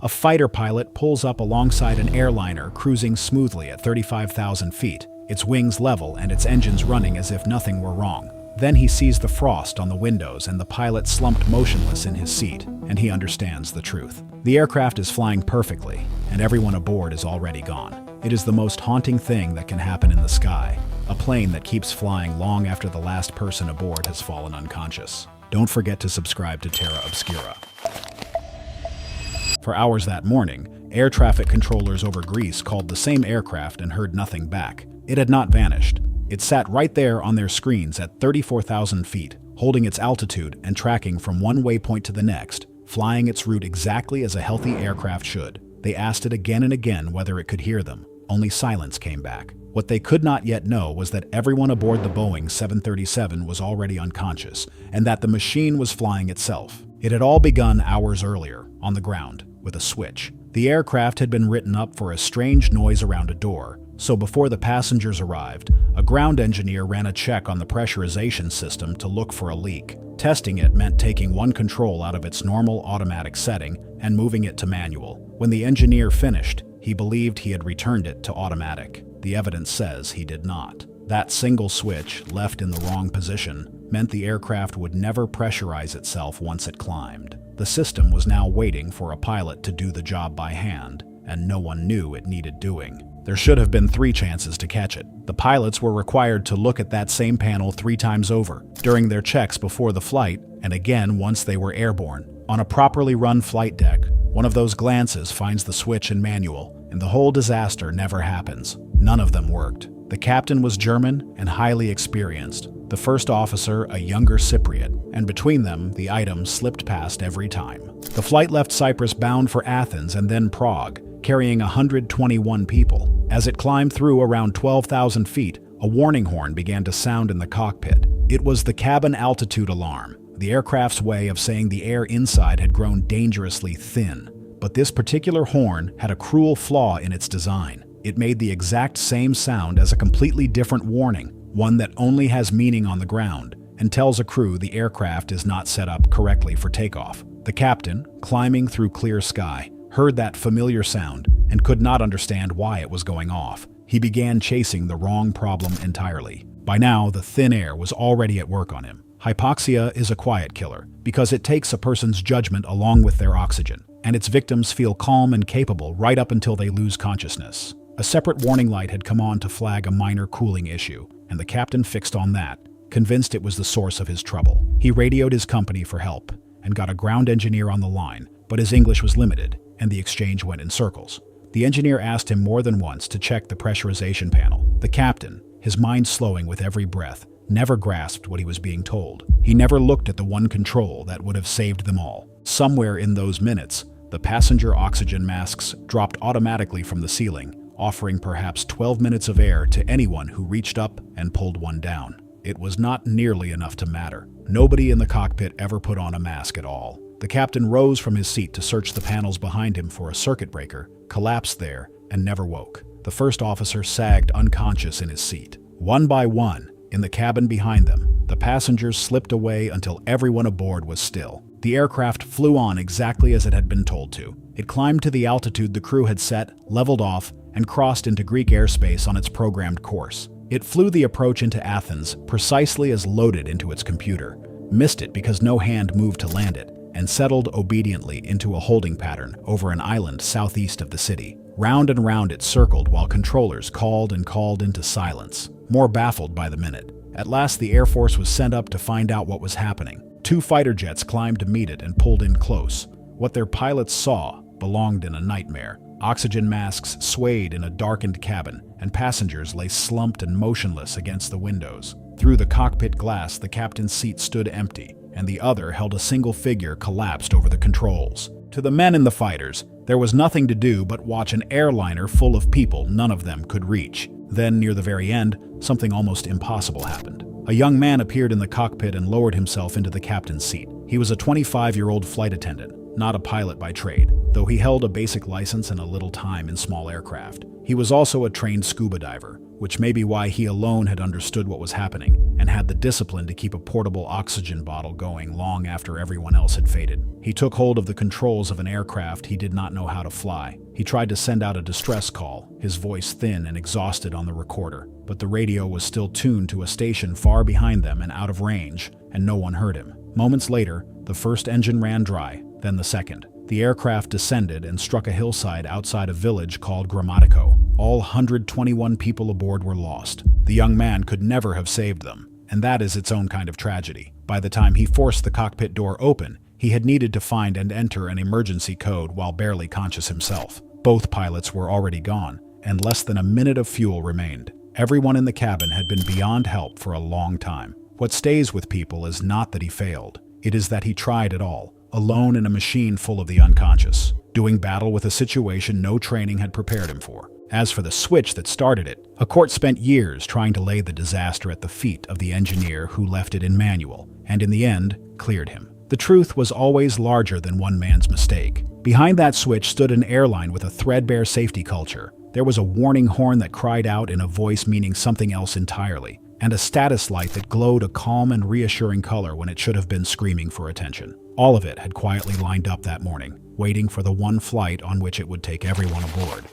A fighter pilot pulls up alongside an airliner cruising smoothly at 35,000 feet, its wings level and its engines running as if nothing were wrong. Then he sees the frost on the windows and the pilot slumped motionless in his seat, and he understands the truth. The aircraft is flying perfectly, and everyone aboard is already gone. It is the most haunting thing that can happen in the sky, a plane that keeps flying long after the last person aboard has fallen unconscious. Don't forget to subscribe to Terra Obscura. For hours that morning, air traffic controllers over Greece called the same aircraft and heard nothing back. It had not vanished. It sat right there on their screens at 34,000 feet, holding its altitude and tracking from one waypoint to the next, flying its route exactly as a healthy aircraft should. They asked it again and again whether it could hear them. Only silence came back. What they could not yet know was that everyone aboard the Boeing 737 was already unconscious, and that the machine was flying itself. It had all begun hours earlier, on the ground, with a switch. The aircraft had been written up for a strange noise around a door, so before the passengers arrived, a ground engineer ran a check on the pressurization system to look for a leak. Testing it meant taking one control out of its normal automatic setting and moving it to manual. When the engineer finished, he believed he had returned it to automatic. The evidence says he did not. That single switch, left in the wrong position, meant the aircraft would never pressurize itself once it climbed. The system was now waiting for a pilot to do the job by hand, and no one knew it needed doing. There should have been 3 chances to catch it. The pilots were required to look at that same panel 3 times over, during their checks before the flight, and again once they were airborne. On a properly run flight deck, one of those glances finds the switch in manual, and the whole disaster never happens. None of them worked. The captain was German and highly experienced, the first officer a younger Cypriot, and between them, the items slipped past every time. The flight left Cyprus bound for Athens and then Prague, carrying 121 people. As it climbed through around 12,000 feet, a warning horn began to sound in the cockpit. It was the cabin altitude alarm, the aircraft's way of saying the air inside had grown dangerously thin. But this particular horn had a cruel flaw in its design. It made the exact same sound as a completely different warning, one that only has meaning on the ground, and tells a crew the aircraft is not set up correctly for takeoff. The captain, climbing through clear sky, heard that familiar sound and could not understand why it was going off. He began chasing the wrong problem entirely. By now, the thin air was already at work on him. Hypoxia is a quiet killer because it takes a person's judgment along with their oxygen, and its victims feel calm and capable right up until they lose consciousness. A separate warning light had come on to flag a minor cooling issue, and the captain fixed on that, convinced it was the source of his trouble. He radioed his company for help and got a ground engineer on the line, but his English was limited, and the exchange went in circles. The engineer asked him more than once to check the pressurization panel. The captain, his mind slowing with every breath, never grasped what he was being told. He never looked at the one control that would have saved them all. Somewhere in those minutes, the passenger oxygen masks dropped automatically from the ceiling, offering perhaps 12 minutes of air to anyone who reached up and pulled one down. It was not nearly enough to matter. Nobody in the cockpit ever put on a mask at all. The captain rose from his seat to search the panels behind him for a circuit breaker, collapsed there, and never woke. The first officer sagged unconscious in his seat. One by one, in the cabin behind them, the passengers slipped away until everyone aboard was still. The aircraft flew on exactly as it had been told to. It climbed to the altitude the crew had set, leveled off, and crossed into Greek airspace on its programmed course. It flew the approach into Athens precisely as loaded into its computer, missed it because no hand moved to land it, and settled obediently into a holding pattern over an island southeast of the city. Round and round it circled while controllers called and called into silence, more baffled by the minute. At last the Air Force was sent up to find out what was happening. 2 fighter jets climbed to meet it and pulled in close. What their pilots saw belonged in a nightmare. Oxygen masks swayed in a darkened cabin, and passengers lay slumped and motionless against the windows. Through the cockpit glass, the captain's seat stood empty, and the other held a single figure collapsed over the controls. To the men in the fighters, there was nothing to do but watch an airliner full of people none of them could reach. Then, near the very end, something almost impossible happened. A young man appeared in the cockpit and lowered himself into the captain's seat. He was a 25-year-old flight attendant, not a pilot by trade, though he held a basic license and a little time in small aircraft. He was also a trained scuba diver, which may be why he alone had understood what was happening and had the discipline to keep a portable oxygen bottle going long after everyone else had faded. He took hold of the controls of an aircraft he did not know how to fly. He tried to send out a distress call, his voice thin and exhausted on the recorder, but the radio was still tuned to a station far behind them and out of range, and no one heard him. Moments later, the first engine ran dry, then the second. The aircraft descended and struck a hillside outside a village called Grammatico. All 121 people aboard were lost. The young man could never have saved them, and that is its own kind of tragedy. By the time he forced the cockpit door open, he had needed to find and enter an emergency code while barely conscious himself. Both pilots were already gone, and less than a minute of fuel remained. Everyone in the cabin had been beyond help for a long time. What stays with people is not that he failed. It is that he tried it all, alone in a machine full of the unconscious, doing battle with a situation no training had prepared him for. As for the switch that started it, a court spent years trying to lay the disaster at the feet of the engineer who left it in manual, and in the end, cleared him. The truth was always larger than one man's mistake. Behind that switch stood an airline with a threadbare safety culture. There was a warning horn that cried out in a voice meaning something else entirely, and a status light that glowed a calm and reassuring color when it should have been screaming for attention. All of it had quietly lined up that morning, waiting for the one flight on which it would take everyone aboard.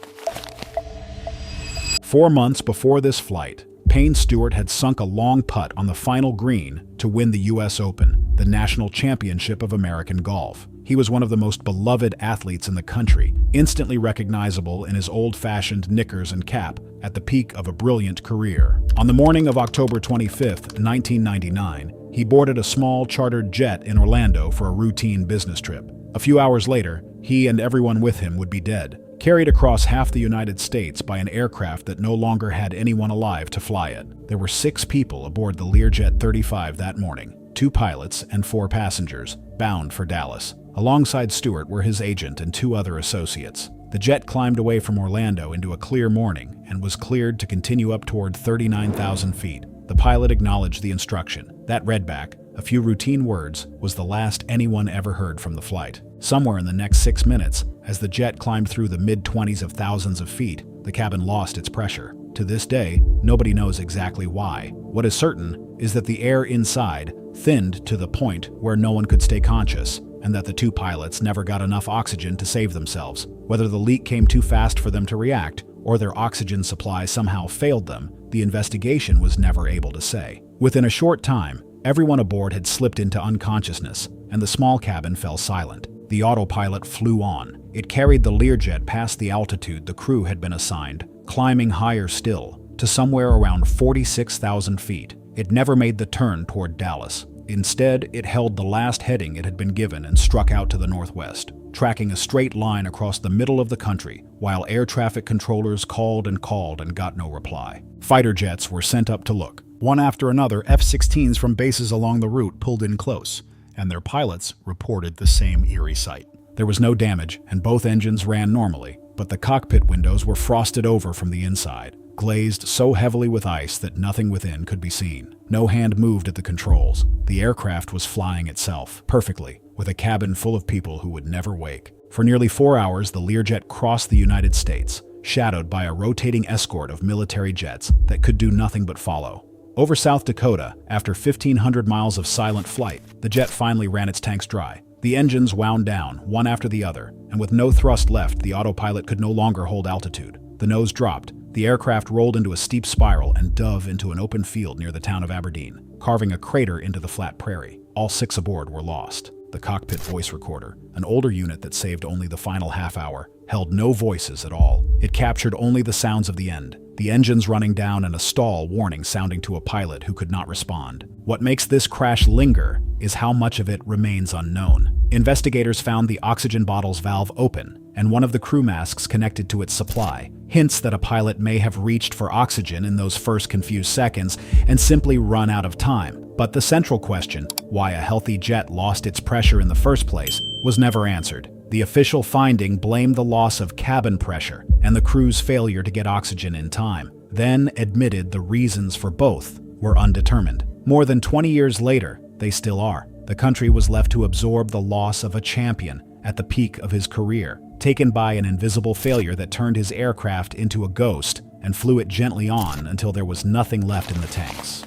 4 months before this flight, Payne Stewart had sunk a long putt on the final green to win the U.S. Open, the national championship of American golf. He was one of the most beloved athletes in the country, instantly recognizable in his old-fashioned knickers and cap at the peak of a brilliant career. On the morning of October 25, 1999, he boarded a small chartered jet in Orlando for a routine business trip. A few hours later, he and everyone with him would be dead, carried across half the United States by an aircraft that no longer had anyone alive to fly it. There were 6 people aboard the Learjet 35 that morning, 2 pilots and 4 passengers, bound for Dallas. Alongside Stewart were his agent and 2 other associates. The jet climbed away from Orlando into a clear morning and was cleared to continue up toward 39,000 feet. The pilot acknowledged the instruction. That read back, a few routine words, was the last anyone ever heard from the flight. Somewhere in the next 6 minutes, as the jet climbed through the mid-20s of thousands of feet, the cabin lost its pressure. To this day, nobody knows exactly why. What is certain is that the air inside thinned to the point where no one could stay conscious, and that the 2 pilots never got enough oxygen to save themselves. Whether the leak came too fast for them to react, or their oxygen supply somehow failed them, the investigation was never able to say. Within a short time, everyone aboard had slipped into unconsciousness, and the small cabin fell silent. The autopilot flew on. It carried the Learjet past the altitude the crew had been assigned, climbing higher still, to somewhere around 46,000 feet. It never made the turn toward Dallas. Instead, it held the last heading it had been given and struck out to the northwest, tracking a straight line across the middle of the country, while air traffic controllers called and got no reply. Fighter jets were sent up to look. One after another, F-16s from bases along the route pulled in close, and their pilots reported the same eerie sight. There was no damage, and both engines ran normally, but the cockpit windows were frosted over from the inside, glazed so heavily with ice that nothing within could be seen. No hand moved at the controls. The aircraft was flying itself, perfectly, with a cabin full of people who would never wake. For nearly 4 hours, the Learjet crossed the United States, shadowed by a rotating escort of military jets that could do nothing but follow. Over South Dakota, after 1,500 miles of silent flight, the jet finally ran its tanks dry. The engines wound down, one after the other, and with no thrust left, the autopilot could no longer hold altitude. The nose dropped. The aircraft rolled into a steep spiral and dove into an open field near the town of Aberdeen, carving a crater into the flat prairie. All 6 aboard were lost. The cockpit voice recorder, an older unit that saved only the final half hour, held no voices at all. It captured only the sounds of the end, the engines running down and a stall warning sounding to a pilot who could not respond. What makes this crash linger is how much of it remains unknown. Investigators found the oxygen bottle's valve open, and one of the crew masks connected to its supply, hints that a pilot may have reached for oxygen in those first confused seconds and simply run out of time. But the central question, why a healthy jet lost its pressure in the first place, was never answered. The official finding blamed the loss of cabin pressure and the crew's failure to get oxygen in time, then admitted the reasons for both were undetermined. More than 20 years later, they still are. The country was left to absorb the loss of a champion at the peak of his career, taken by an invisible failure that turned his aircraft into a ghost and flew it gently on until there was nothing left in the tanks.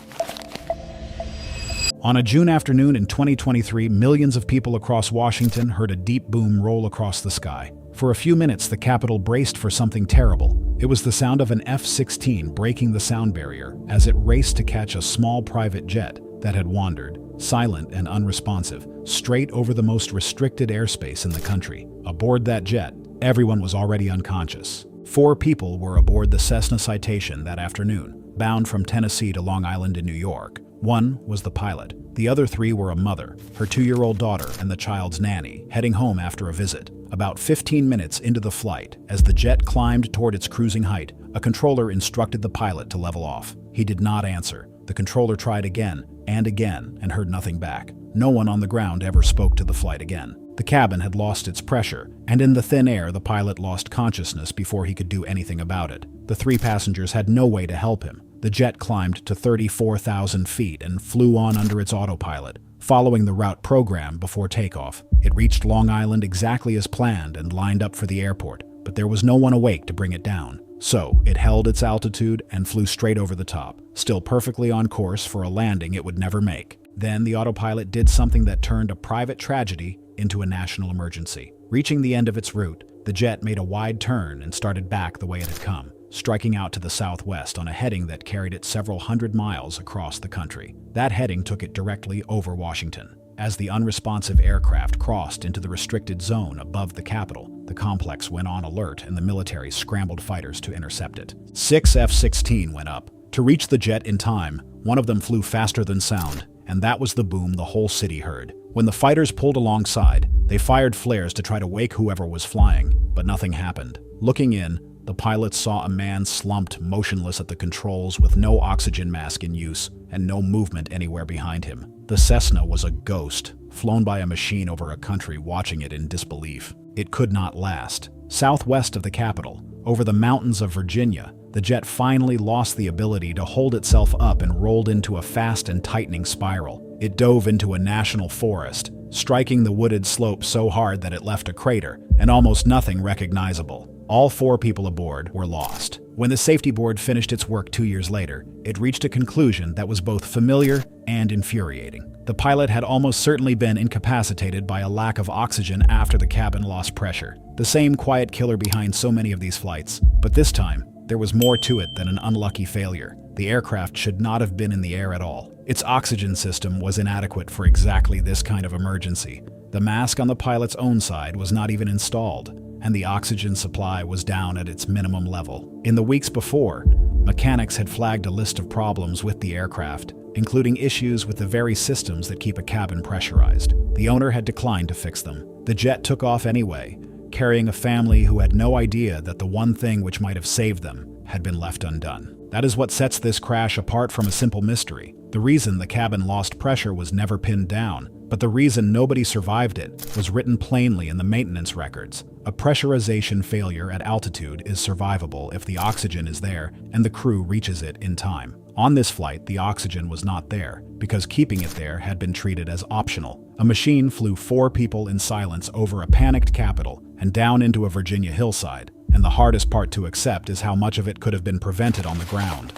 On a June afternoon in 2023, millions of people across Washington heard a deep boom roll across the sky. For a few minutes, the Capitol braced for something terrible. It was the sound of an F-16 breaking the sound barrier as it raced to catch a small private jet that had wandered, silent and unresponsive, straight over the most restricted airspace in the country. Aboard that jet, everyone was already unconscious. 4 people were aboard the Cessna Citation that afternoon, bound from Tennessee to Long Island in New York. 1 was the pilot. The other 3 were a mother, her 2-year-old daughter, and the child's nanny, heading home after a visit. About 15 minutes into the flight, as the jet climbed toward its cruising height, a controller instructed the pilot to level off. He did not answer. The controller tried again and heard nothing back. No one on the ground ever spoke to the flight again. The cabin had lost its pressure, and in the thin air, the pilot lost consciousness before he could do anything about it. The 3 passengers had no way to help him. The jet climbed to 34,000 feet and flew on under its autopilot, following the route program before takeoff. It reached Long Island exactly as planned and lined up for the airport, but there was no one awake to bring it down. So, it held its altitude and flew straight over the top, still perfectly on course for a landing it would never make. Then the autopilot did something that turned a private tragedy into a national emergency. Reaching the end of its route, the jet made a wide turn and started back the way it had come, striking out to the southwest on a heading that carried it several hundred miles across the country. That heading took it directly over Washington. As the unresponsive aircraft crossed into the restricted zone above the Capitol, the complex went on alert and the military scrambled fighters to intercept it. 6 F-16 went up. To reach the jet in time, one of them flew faster than sound, and that was the boom the whole city heard. When the fighters pulled alongside, they fired flares to try to wake whoever was flying, but nothing happened. Looking in, the pilots saw a man slumped motionless at the controls with no oxygen mask in use and no movement anywhere behind him. The Cessna was a ghost, flown by a machine over a country watching it in disbelief. It could not last. Southwest of the Capitol, over the mountains of Virginia, the jet finally lost the ability to hold itself up and rolled into a fast and tightening spiral. It dove into a national forest, striking the wooded slope so hard that it left a crater and almost nothing recognizable. All 4 people aboard were lost. When the safety board finished its work 2 years later, it reached a conclusion that was both familiar and infuriating. The pilot had almost certainly been incapacitated by a lack of oxygen after the cabin lost pressure. The same quiet killer behind so many of these flights, but this time, there was more to it than an unlucky failure. The aircraft should not have been in the air at all. Its oxygen system was inadequate for exactly this kind of emergency. The mask on the pilot's own side was not even installed, and the oxygen supply was down at its minimum level. In the weeks before, mechanics had flagged a list of problems with the aircraft, including issues with the very systems that keep a cabin pressurized. The owner had declined to fix them. The jet took off anyway, carrying a family who had no idea that the one thing which might have saved them had been left undone. That is what sets this crash apart from a simple mystery. The reason the cabin lost pressure was never pinned down, but the reason nobody survived it was written plainly in the maintenance records. A pressurization failure at altitude is survivable if the oxygen is there and the crew reaches it in time. On this flight, the oxygen was not there, because keeping it there had been treated as optional. A machine flew 4 people in silence over a panicked Capitol and down into a Virginia hillside, and the hardest part to accept is how much of it could have been prevented on the ground.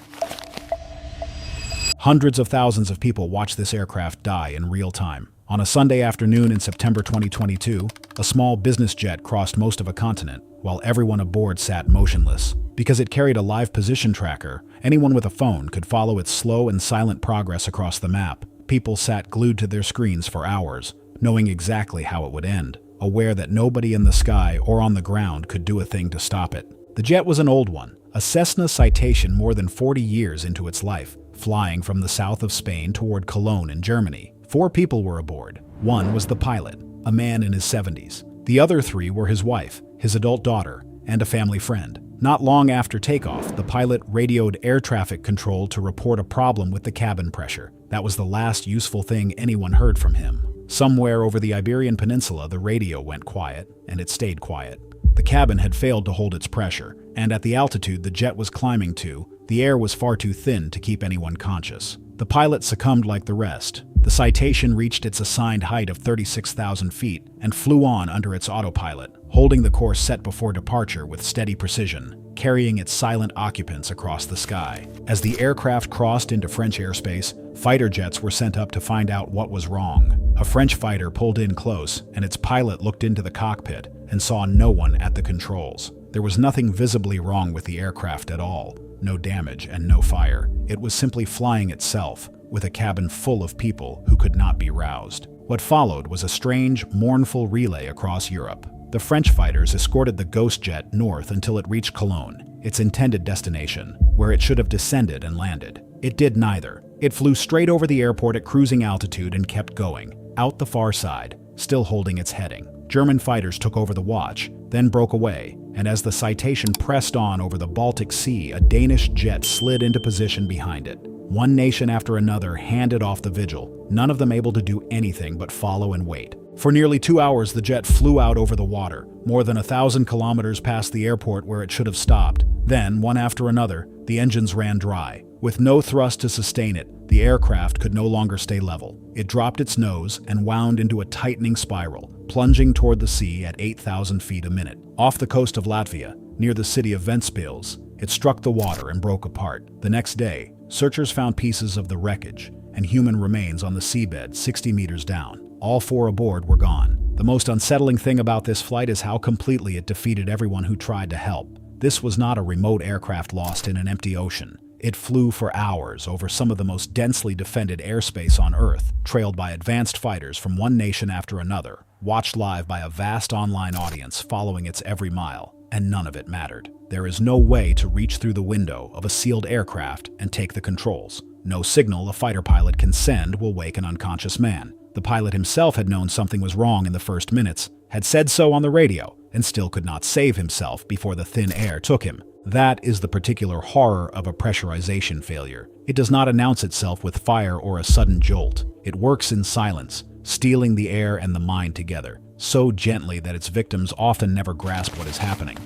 Hundreds of thousands of people watched this aircraft die in real time. On a Sunday afternoon in September 2022, a small business jet crossed most of a continent, while everyone aboard sat motionless. Because it carried a live position tracker, anyone with a phone could follow its slow and silent progress across the map. People sat glued to their screens for hours, knowing exactly how it would end, aware that nobody in the sky or on the ground could do a thing to stop it. The jet was an old one, a Cessna Citation more than 40 years into its life, flying from the south of Spain toward Cologne in Germany. 4 people were aboard. 1 was the pilot, a man in his 70s. The other 3 were his wife, his adult daughter, and a family friend. Not long after takeoff, the pilot radioed air traffic control to report a problem with the cabin pressure. That was the last useful thing anyone heard from him. Somewhere over the Iberian Peninsula, the radio went quiet, and it stayed quiet. The cabin had failed to hold its pressure, and at the altitude the jet was climbing to, the air was far too thin to keep anyone conscious. The pilot succumbed like the rest. The Citation reached its assigned height of 36,000 feet and flew on under its autopilot, holding the course set before departure with steady precision, carrying its silent occupants across the sky. As the aircraft crossed into French airspace, fighter jets were sent up to find out what was wrong. A French fighter pulled in close, and its pilot looked into the cockpit and saw no one at the controls. There was nothing visibly wrong with the aircraft at all. No damage and no fire. It was simply flying itself, with a cabin full of people who could not be roused. What followed was a strange, mournful relay across Europe. The French fighters escorted the ghost jet north until it reached Cologne, its intended destination, where it should have descended and landed. It did neither. It flew straight over the airport at cruising altitude and kept going, out the far side, still holding its heading. German fighters took over the watch, then broke away, and as the Citation pressed on over the Baltic Sea, a Danish jet slid into position behind it. One nation after another handed off the vigil, none of them able to do anything but follow and wait. For nearly 2 hours, the jet flew out over the water, more than 1,000 kilometers past the airport where it should have stopped. Then, one after another, the engines ran dry. With no thrust to sustain it, the aircraft could no longer stay level. It dropped its nose and wound into a tightening spiral, plunging toward the sea at 8,000 feet a minute. Off the coast of Latvia, near the city of Ventspils, it struck the water and broke apart. The next day, searchers found pieces of the wreckage and human remains on the seabed 60 meters down. All 4 aboard were gone. The most unsettling thing about this flight is how completely it defeated everyone who tried to help. This was not a remote aircraft lost in an empty ocean. It flew for hours over some of the most densely defended airspace on Earth, trailed by advanced fighters from one nation after another, watched live by a vast online audience following its every mile, and none of it mattered. There is no way to reach through the window of a sealed aircraft and take the controls. No signal a fighter pilot can send will wake an unconscious man. The pilot himself had known something was wrong in the first minutes, had said so on the radio, and still could not save himself before the thin air took him. That is the particular horror of a pressurization failure. It does not announce itself with fire or a sudden jolt. It works in silence, stealing the air and the mind together, so gently that its victims often never grasp what is happening.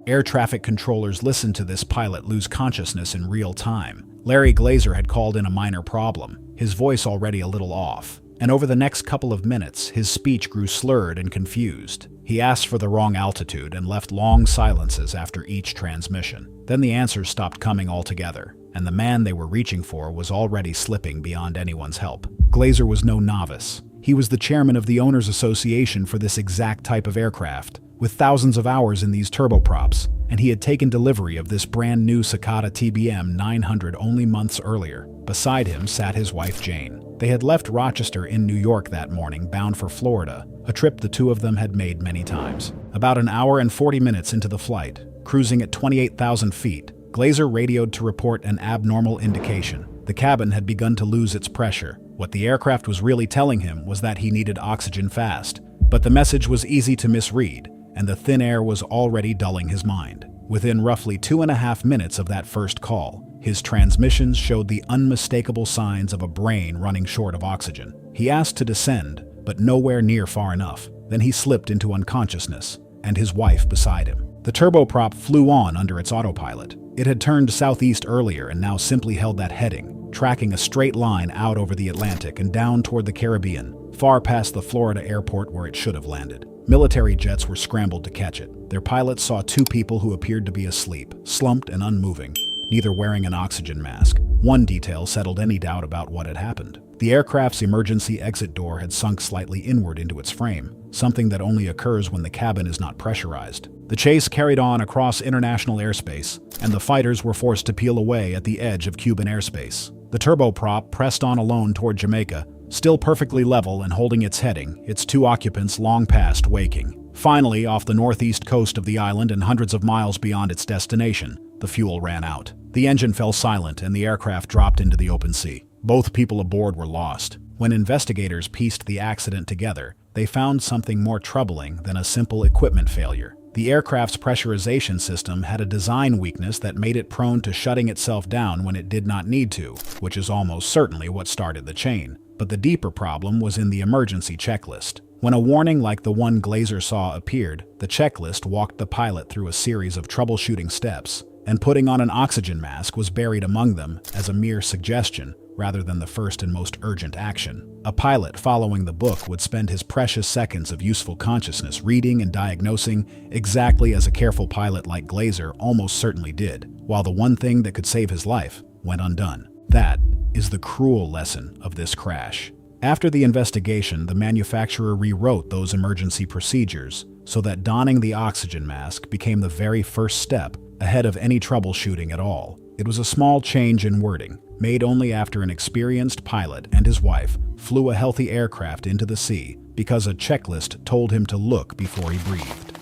Air traffic controllers listen to this pilot lose consciousness in real time. Larry Glazer had called in a minor problem, his voice already a little off, and over the next couple of minutes, his speech grew slurred and confused. He asked for the wrong altitude and left long silences after each transmission. Then the answers stopped coming altogether, and the man they were reaching for was already slipping beyond anyone's help. Glazer was no novice. He was the chairman of the Owners Association for this exact type of aircraft, with thousands of hours in these turboprops, and he had taken delivery of this brand new Cicada TBM-900 only months earlier. Beside him sat his wife Jane. They had left Rochester in New York that morning, bound for Florida, a trip the two of them had made many times. About an hour and 40 minutes into the flight, cruising at 28,000 feet, Glazer radioed to report an abnormal indication. The cabin had begun to lose its pressure. What the aircraft was really telling him was that he needed oxygen fast. But the message was easy to misread, and the thin air was already dulling his mind. Within roughly 2.5 minutes of that first call, his transmissions showed the unmistakable signs of a brain running short of oxygen. He asked to descend, but nowhere near far enough. Then he slipped into unconsciousness, and his wife beside him. The turboprop flew on under its autopilot. It had turned southeast earlier and now simply held that heading, tracking a straight line out over the Atlantic and down toward the Caribbean, far past the Florida airport where it should have landed. Military jets were scrambled to catch it. Their pilots saw 2 people who appeared to be asleep, slumped and unmoving, neither wearing an oxygen mask. One detail settled any doubt about what had happened. The aircraft's emergency exit door had sunk slightly inward into its frame, something that only occurs when the cabin is not pressurized. The chase carried on across international airspace, and the fighters were forced to peel away at the edge of Cuban airspace. The turboprop pressed on alone toward Jamaica, still perfectly level and holding its heading, its 2 occupants long past waking. Finally, off the northeast coast of the island and hundreds of miles beyond its destination, the fuel ran out. The engine fell silent and the aircraft dropped into the open sea. Both people aboard were lost. When investigators pieced the accident together, they found something more troubling than a simple equipment failure. The aircraft's pressurization system had a design weakness that made it prone to shutting itself down when it did not need to, which is almost certainly what started the chain. But the deeper problem was in the emergency checklist. When a warning like the one Glazer saw appeared, the checklist walked the pilot through a series of troubleshooting steps. and putting on an oxygen mask was buried among them as a mere suggestion rather than the first and most urgent action. A pilot following the book would spend his precious seconds of useful consciousness reading and diagnosing exactly as a careful pilot like Glazer almost certainly did, while the one thing that could save his life went undone. That is the cruel lesson of this crash. After the investigation, the manufacturer rewrote those emergency procedures so that donning the oxygen mask became the very first step ahead of any troubleshooting at all. It was a small change in wording, made only after an experienced pilot and his wife flew a healthy aircraft into the sea because a checklist told him to look before he breathed.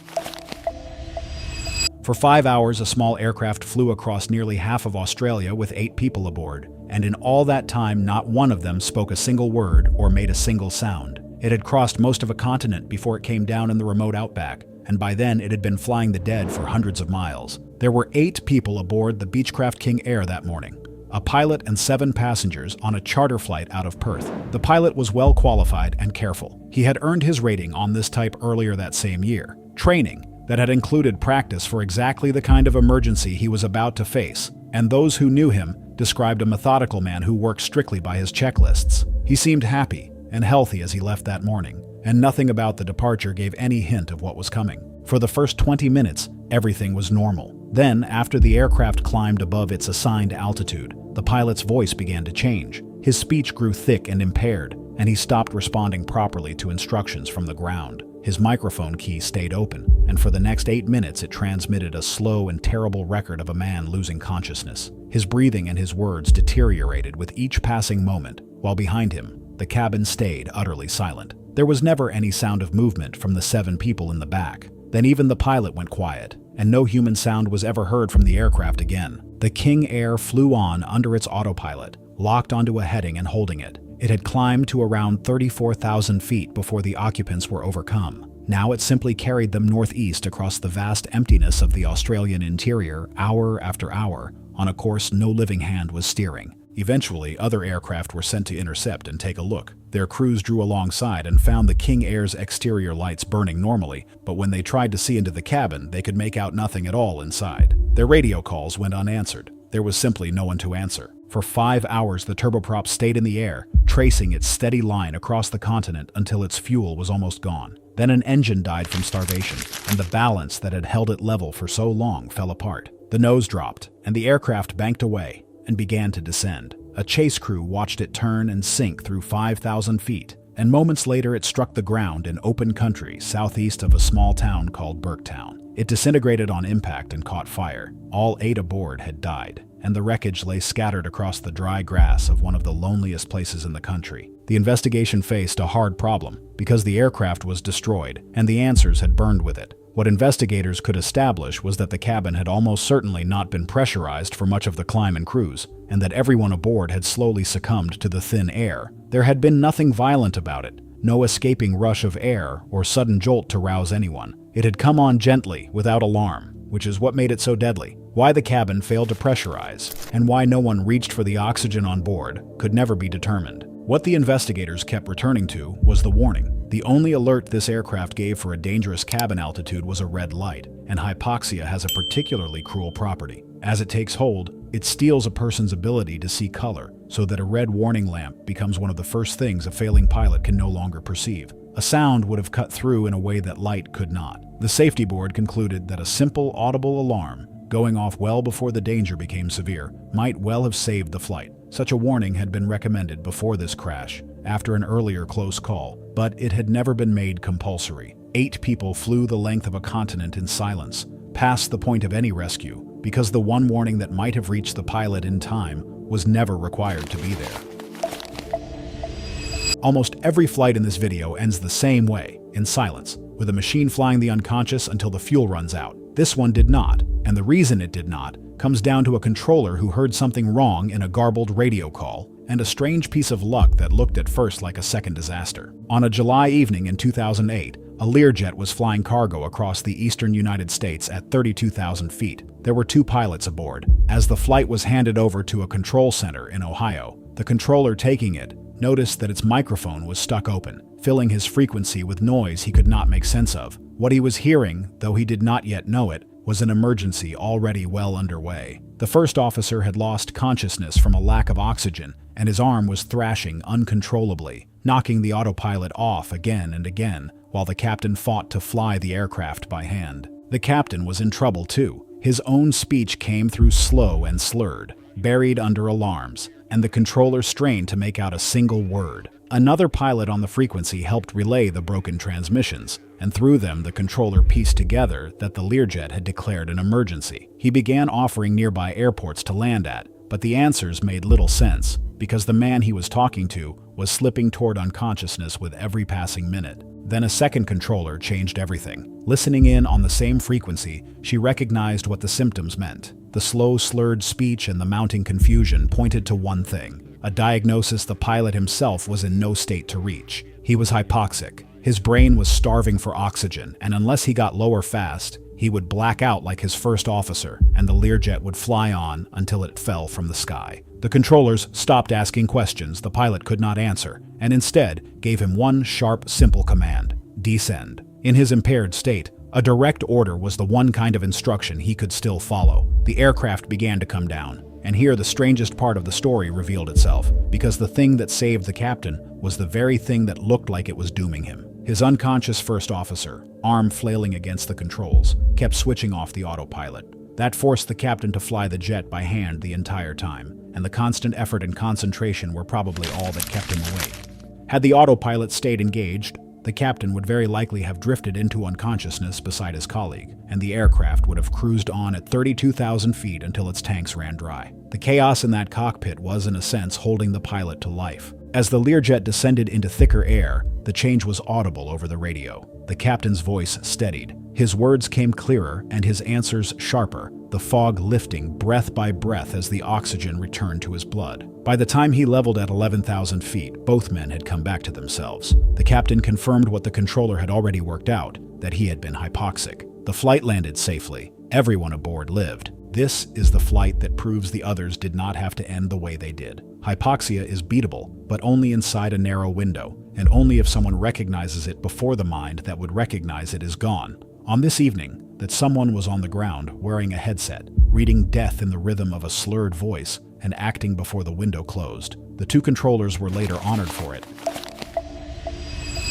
For 5 hours, a small aircraft flew across nearly half of Australia with 8 people aboard, and in all that time, not one of them spoke a single word or made a single sound. It had crossed most of a continent before it came down in the remote outback, and by then it had been flying the dead for hundreds of miles. There were 8 people aboard the Beechcraft King Air that morning, a pilot and 7 passengers on a charter flight out of Perth. The pilot was well qualified and careful. He had earned his rating on this type earlier that same year. Training that had included practice for exactly the kind of emergency he was about to face, and those who knew him described a methodical man who worked strictly by his checklists. He seemed happy and healthy as he left that morning, and nothing about the departure gave any hint of what was coming. For the first 20 minutes, everything was normal. Then, after the aircraft climbed above its assigned altitude, the pilot's voice began to change. His speech grew thick and impaired, and he stopped responding properly to instructions from the ground. His microphone key stayed open, and for the next 8 minutes it transmitted a slow and terrible record of a man losing consciousness. His breathing and his words deteriorated with each passing moment, while behind him, the cabin stayed utterly silent. There was never any sound of movement from the 7 people in the back. Then even the pilot went quiet, and no human sound was ever heard from the aircraft again. The King Air flew on under its autopilot, locked onto a heading and holding it. It had climbed to around 34,000 feet before the occupants were overcome. Now it simply carried them northeast across the vast emptiness of the Australian interior, hour after hour, on a course no living hand was steering. Eventually, other aircraft were sent to intercept and take a look. Their crews drew alongside and found the King Air's exterior lights burning normally, but when they tried to see into the cabin, they could make out nothing at all inside. Their radio calls went unanswered. There was simply no one to answer. For 5 hours, the turboprop stayed in the air, tracing its steady line across the continent until its fuel was almost gone. Then an engine died from starvation, and the balance that had held it level for so long fell apart. The nose dropped, and the aircraft banked away and began to descend. A chase crew watched it turn and sink through 5,000 feet, and moments later it struck the ground in open country southeast of a small town called Burketown. It disintegrated on impact and caught fire. All 8 aboard had died, and the wreckage lay scattered across the dry grass of one of the loneliest places in the country. The investigation faced a hard problem, because the aircraft was destroyed, and the answers had burned with it. What investigators could establish was that the cabin had almost certainly not been pressurized for much of the climb and cruise, and that everyone aboard had slowly succumbed to the thin air. There had been nothing violent about it, no escaping rush of air or sudden jolt to rouse anyone. It had come on gently, without alarm, which is what made it so deadly. Why the cabin failed to pressurize, and why no one reached for the oxygen on board, could never be determined. What the investigators kept returning to was the warning. The only alert this aircraft gave for a dangerous cabin altitude was a red light, and hypoxia has a particularly cruel property. As it takes hold, it steals a person's ability to see color, so that a red warning lamp becomes one of the first things a failing pilot can no longer perceive. A sound would have cut through in a way that light could not. The safety board concluded that a simple audible alarm, going off well before the danger became severe, might well have saved the flight. Such a warning had been recommended before this crash, after an earlier close call, but it had never been made compulsory. 8 people flew the length of a continent in silence, past the point of any rescue, because the one warning that might have reached the pilot in time was never required to be there. Almost every flight in this video ends the same way, in silence, with a machine flying the unconscious until the fuel runs out. This one did not, and the reason it did not comes down to a controller who heard something wrong in a garbled radio call, and a strange piece of luck that looked at first like a second disaster. On a July evening in 2008, a Learjet was flying cargo across the eastern United States at 32,000 feet. There were 2 pilots aboard. As the flight was handed over to a control center in Ohio, the controller taking it noticed that its microphone was stuck open, filling his frequency with noise he could not make sense of. What he was hearing, though he did not yet know it, was an emergency already well underway. The first officer had lost consciousness from a lack of oxygen, and his arm was thrashing uncontrollably, knocking the autopilot off again and again, while the captain fought to fly the aircraft by hand. The captain was in trouble too. His own speech came through slow and slurred, buried under alarms, and the controller strained to make out a single word. Another pilot on the frequency helped relay the broken transmissions, and through them the controller pieced together that the Learjet had declared an emergency. He began offering nearby airports to land at, but the answers made little sense, because the man he was talking to was slipping toward unconsciousness with every passing minute. Then a second controller changed everything. Listening in on the same frequency, she recognized what the symptoms meant. The slow, slurred speech and the mounting confusion pointed to one thing: a diagnosis the pilot himself was in no state to reach. He was hypoxic. His brain was starving for oxygen, and unless he got lower fast, he would black out like his first officer, and the Learjet would fly on until it fell from the sky. The controllers stopped asking questions the pilot could not answer, and instead gave him one sharp, simple command: descend. In his impaired state, a direct order was the one kind of instruction he could still follow. The aircraft began to come down, and here the strangest part of the story revealed itself, because the thing that saved the captain was the very thing that looked like it was dooming him. His unconscious first officer, arm flailing against the controls, kept switching off the autopilot. That forced the captain to fly the jet by hand the entire time, and the constant effort and concentration were probably all that kept him awake. Had the autopilot stayed engaged, the captain would very likely have drifted into unconsciousness beside his colleague, and the aircraft would have cruised on at 32,000 feet until its tanks ran dry. The chaos in that cockpit was, in a sense, holding the pilot to life. As the Learjet descended into thicker air, the change was audible over the radio. The captain's voice steadied. His words came clearer and his answers sharper, the fog lifting breath by breath as the oxygen returned to his blood. By the time he leveled at 11,000 feet, both men had come back to themselves. The captain confirmed what the controller had already worked out, that he had been hypoxic. The flight landed safely. Everyone aboard lived. This is the flight that proves the others did not have to end the way they did. Hypoxia is beatable, but only inside a narrow window, and only if someone recognizes it before the mind that would recognize it is gone. On this evening, that someone was on the ground wearing a headset, reading death in the rhythm of a slurred voice, and acting before the window closed. The two controllers were later honored for it.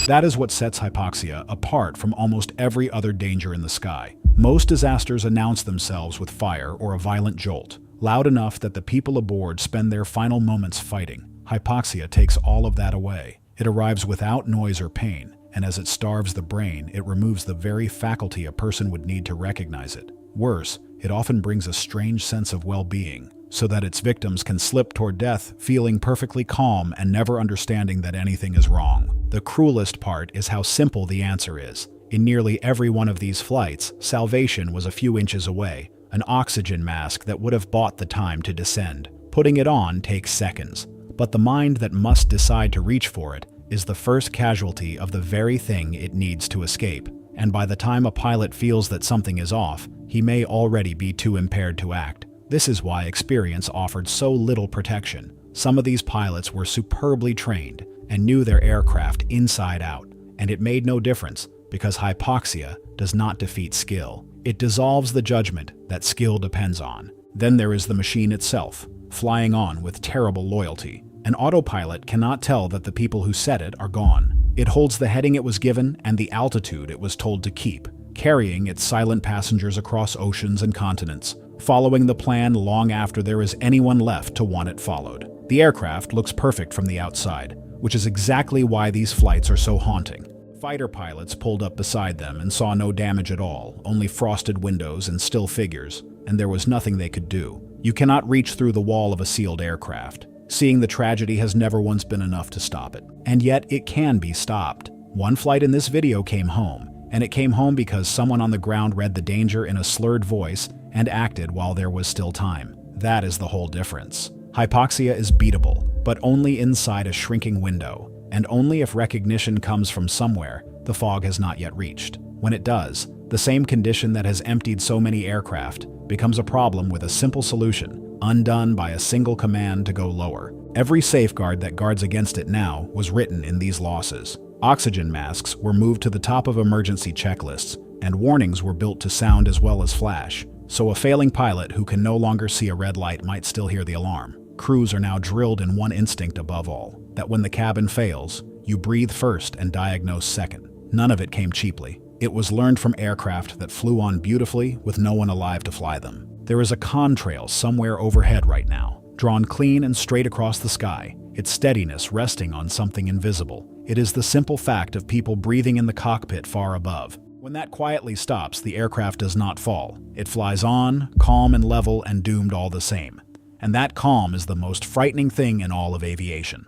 That is what sets hypoxia apart from almost every other danger in the sky. Most disasters announce themselves with fire or a violent jolt, loud enough that the people aboard spend their final moments fighting. Hypoxia takes all of that away. It arrives without noise or pain, and as it starves the brain, it removes the very faculty a person would need to recognize it. Worse, it often brings a strange sense of well-being, so that its victims can slip toward death feeling perfectly calm and never understanding that anything is wrong. The cruelest part is how simple the answer is. In nearly every one of these flights, salvation was a few inches away, an oxygen mask that would have bought the time to descend. Putting it on takes seconds, but the mind that must decide to reach for it is the first casualty of the very thing it needs to escape. And by the time a pilot feels that something is off, he may already be too impaired to act. This is why experience offered so little protection. Some of these pilots were superbly trained and knew their aircraft inside out, and it made no difference because hypoxia does not defeat skill. It dissolves the judgment that skill depends on. Then there is the machine itself, flying on with terrible loyalty. An autopilot cannot tell that the people who set it are gone. It holds the heading it was given and the altitude it was told to keep, carrying its silent passengers across oceans and continents, following the plan long after there is anyone left to want it followed. The aircraft looks perfect from the outside, which is exactly why these flights are so haunting. Fighter pilots pulled up beside them and saw no damage at all, only frosted windows and still figures, and there was nothing they could do. You cannot reach through the wall of a sealed aircraft. Seeing the tragedy has never once been enough to stop it. And yet it can be stopped. One flight in this video came home, and it came home because someone on the ground read the danger in a slurred voice and acted while there was still time. That is the whole difference. Hypoxia is beatable, but only inside a shrinking window, and only if recognition comes from somewhere the fog has not yet reached. When it does, the same condition that has emptied so many aircraft becomes a problem with a simple solution, undone by a single command to go lower. Every safeguard that guards against it now was written in these losses. Oxygen masks were moved to the top of emergency checklists, and warnings were built to sound as well as flash, so a failing pilot who can no longer see a red light might still hear the alarm. Crews are now drilled in one instinct above all, that when the cabin fails, you breathe first and diagnose second. None of it came cheaply. It was learned from aircraft that flew on beautifully with no one alive to fly them. There is a contrail somewhere overhead right now, drawn clean and straight across the sky, its steadiness resting on something invisible. It is the simple fact of people breathing in the cockpit far above. When that quietly stops, the aircraft does not fall. It flies on, calm and level and doomed all the same. And that calm is the most frightening thing in all of aviation.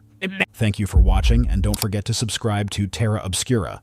Thank you for watching, and don't forget to subscribe to Terra Obscura.